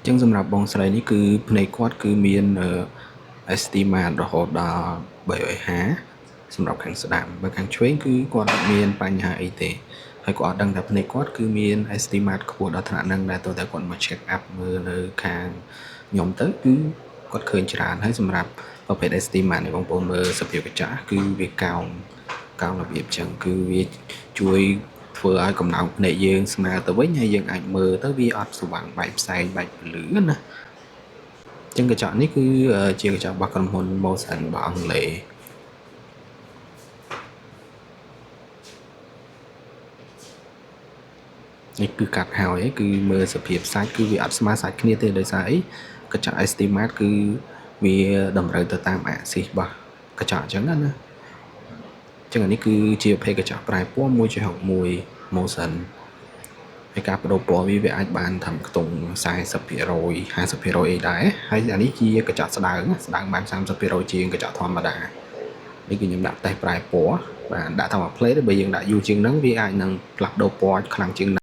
ចឹងសម្រាប់បងស្រីនេះគឺភ្នែកគាត់គឺមាន estimate រហូតដល់350សម្រាប់ខាងស្ដាំបើខាងឆ្វេងគឺគាត់អត់មានបញ្ហាអីទេហើយគាត់អត់ដឹងថាភ្នែកគាត់គឺមាន estimate ខ្ពស់ដល់ថ្នាក់ហ្នឹងដែរតើគាត់មក check up មើលនៅខាងខ្ញុំទៅគឺគាត់ឃើញច្រើនហើយសម្រាប់ប្រភេទ estimate នេះបងប្អូនមើលសភាពកញ្ចក់គឺវាកោងរបៀបចឹងគឺវាជួយធ្វើឲ្យកំណើតភ្នែកយើងស្មើទៅវិញហើយយើងអាចមើលទៅវាអត់ស្វាងបែកផ្សែងបែកពន្លឺណាចឹងកញ្ចក់នេះគឺជាកញ្ចក់របស់ក្រុមហ៊ុន Motion របស់អង់គ្លេសនេះគឺកាត់ហើយគឺមើលសភាពសាច់គឺវាអត់ស្មើសាច់គ្នាទេដោយសារអីកញ្ចក់ estimate គឺវាតម្រូវទៅតាម axis របស់កញ្ចក់អញ្ចឹងណាចឹងអានេះគឺជាប្រភេទកញ្ចក់ប្រែពណ៌ 1.61 Motion ហើយការបដូរពណ៌វាអាចបានត្រឹមខ្ទង់ 40% 50% អីដែរហើយអានេះជាកញ្ចក់ស្ដើងបាន 30% ជាងកញ្ចក់ធម្មតានេះគឺខ្ញុំដាក់តេស្តប្រែពណ៌បាទដាក់តាមមួយផ្លេតបើយើងដាក់យូរជាងហ្នឹងវាអាចនឹងផ្លាស់ប្ដូរពណ៌ខ្លាំងជាង